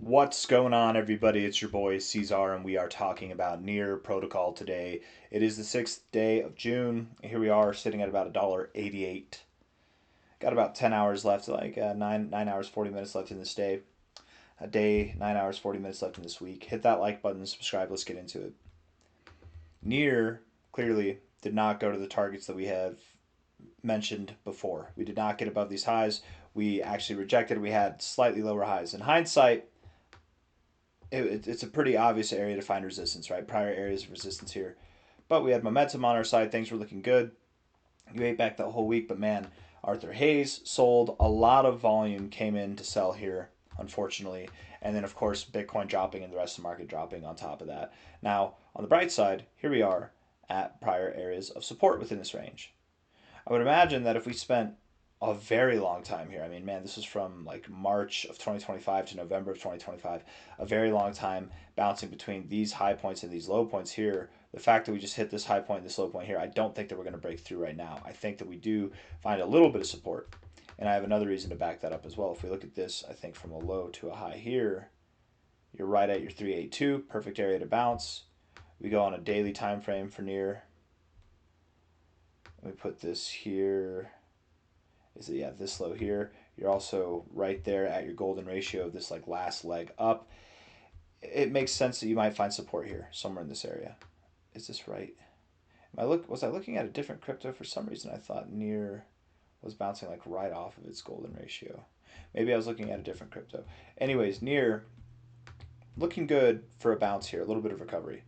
What's going on, everybody? It's your boy C-Zar, and we are talking about Near Protocol today. It is the 6th day of June. Here we are sitting at about $1.88. Got about 10 hours left, like 9 hours, 40 minutes left in this day. A day, 9 hours, 40 minutes left in this week. Hit that like button, subscribe, let's get into it. Near clearly did not go to the targets that we have mentioned before. We did not get above these highs. We actually rejected. We had slightly lower highs. In hindsight, it's a pretty obvious area to find resistance, right? Prior areas of resistance here. But we had momentum on our side. Things were looking good. You ate back that whole week, but man, Arthur Hayes sold. A lot of volume came in to sell here, unfortunately. And then, of course, Bitcoin dropping and the rest of the market dropping on top of that. Now, on the bright side, here we are at prior areas of support within this range. I would imagine that if we spent a very long time here. I mean, man, this is from like March of 2025 to November of 2025. A very long time bouncing between these high points and these low points here. The fact that we just hit this high point, this low point here, I don't think that we're going to break through right now. I think that we do find a little bit of support. And I have another reason to back that up as well. If we look at this, I think from a low to a high here, you're right at your 382, perfect area to bounce. We go on a daily time frame for near. Let me put this here. Is it, yeah, this low here. You're also right there at your golden ratio of this like last leg up. It makes sense that you might find support here somewhere in this area. Is this right? Was I looking at a different crypto? For some reason I thought near was bouncing like right off of its golden ratio. Maybe I was looking at a different crypto. Anyways, near looking good for a bounce here, a little bit of recovery.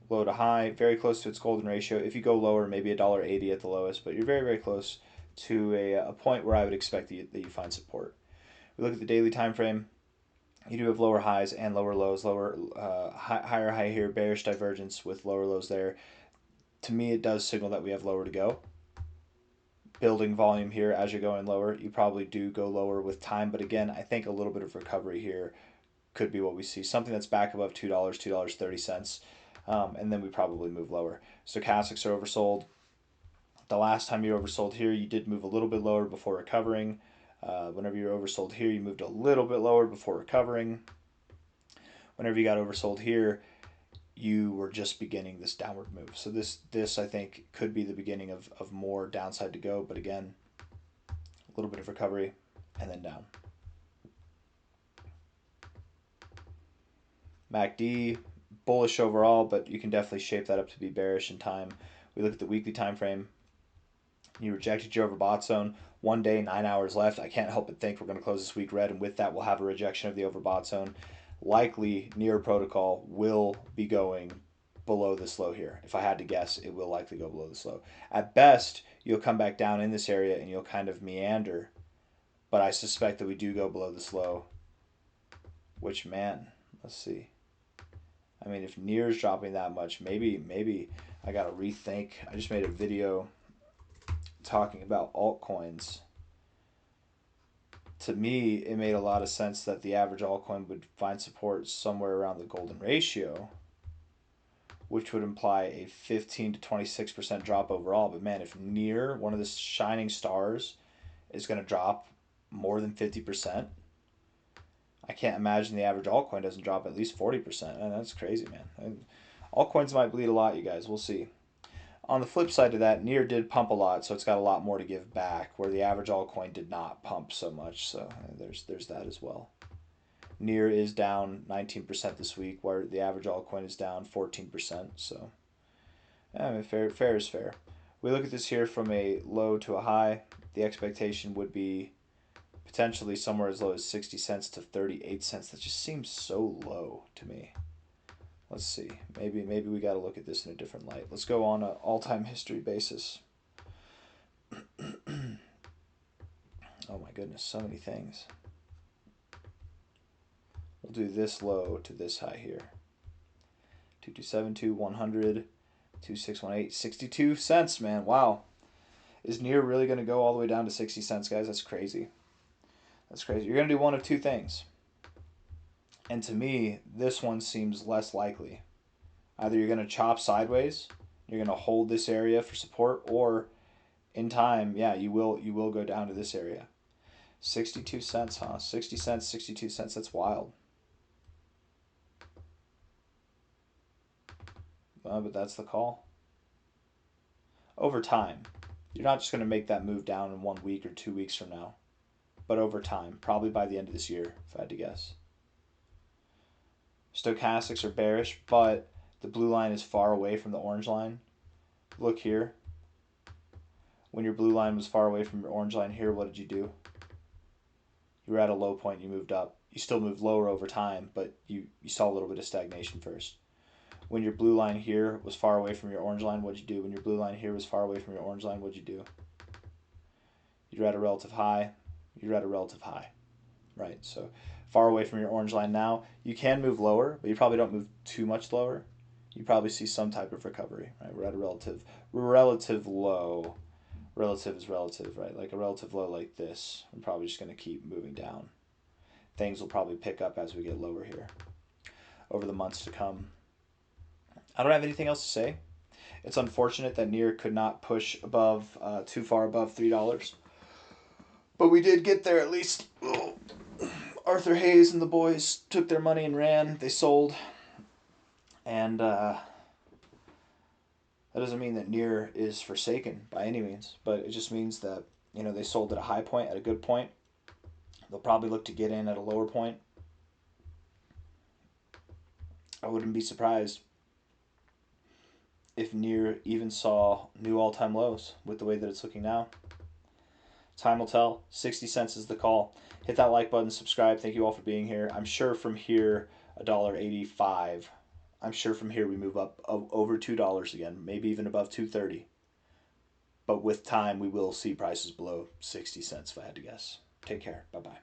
Low to high, very close to its golden ratio. If you go lower, maybe $1.80 at the lowest, but you're very, very close to a point where I would expect that you find support. We look at the daily time frame. You do have lower highs and lower lows, higher high here, bearish divergence with lower lows there. To me, it does signal that we have lower to go. Building volume here as you're going lower. You probably do go lower with time, but again, I think a little bit of recovery here could be what we see. Something that's back above $2, $2.30, and then we probably move lower. Stochastics are oversold. The last time you oversold here, you did move a little bit lower before recovering. Whenever you're oversold here, you moved a little bit lower before recovering. Whenever you got oversold here, you were just beginning this downward move. So this I think could be the beginning of more downside to go. But again, a little bit of recovery and then down. MACD, bullish overall, but you can definitely shape that up to be bearish in time. We look at the weekly time frame. You rejected your overbought zone. 1 day, 9 hours left. I can't help but think we're going to close this week red, and with that, we'll have a rejection of the overbought zone. Likely, near protocol will be going below this low here. If I had to guess, it will likely go below this low. At best, you'll come back down in this area and you'll kind of meander, but I suspect that we do go below this low, which, man, let's see. I mean, if near is dropping that much, maybe I got to rethink. I just made a video talking about altcoins. To me, it made a lot of sense that the average altcoin would find support somewhere around the golden ratio, which would imply a 15 to 26% drop overall. But man, if near, one of the shining stars, is going to drop more than 50%, I can't imagine the average altcoin doesn't drop at least 40%. And that's crazy, man. And altcoins might bleed a lot, you guys. We'll see. On the flip side of that, near did pump a lot, so it's got a lot more to give back, where the average altcoin did not pump so much. So there's that as well. Near is down 19% this week, where the average altcoin is down 14%. So I mean, fair is fair. We look at this here from a low to a high. The expectation would be potentially somewhere as low as 60 cents to 38 cents. That just seems so low to me. Let's see. Maybe we got to look at this in a different light. Let's go on an all-time history basis. Oh my goodness, so many things. We'll do this low to this high here. 2272, 100, 2618, 62 cents, man. Wow. Is near really going to go all the way down to 60 cents, guys? That's crazy. That's crazy. You're going to do one of two things. And to me, this one seems less likely. Either you're going to chop sideways, you're going to hold this area for support, or in time, yeah, you will go down to this area. 62 cents, huh? 60 cents, 62 cents. That's wild. But that's the call. Over time. You're not just going to make that move down in 1 week or 2 weeks from now. But over time. Probably by the end of this year, if I had to guess. Stochastics are bearish, but the blue line is far away from the orange line. Look here. When your blue line was far away from your orange line here, what did you do? You were at a low point, you moved up. You still moved lower over time, but you saw a little bit of stagnation first. When your blue line here was far away from your orange line, what'd you do? When your blue line here was far away from your orange line, what'd you do? You're at a relative high. You're at a relative high, right? So far away from your orange line now. You can move lower, but you probably don't move too much lower. You probably see some type of recovery, right? We're at a relative low. Relative is relative, right? Like a relative low like this. I'm probably just going to keep moving down. Things will probably pick up as we get lower here over the months to come. I don't have anything else to say. It's unfortunate that NIR could not push above too far above $3. But we did get there at least. Oh. Arthur Hayes and the boys took their money and ran. They sold. And that doesn't mean that NIR is forsaken by any means. But it just means that, you know, they sold at a high point, at a good point. They'll probably look to get in at a lower point. I wouldn't be surprised if NIR even saw new all-time lows with the way that it's looking now. Time will tell. 60 cents is the call. Hit that like button, subscribe. Thank you all for being here. I'm sure from here, $1.85. I'm sure from here we move up over $2 again, maybe even above $2.30. But with time, we will see prices below 60 cents if I had to guess. Take care. Bye-bye.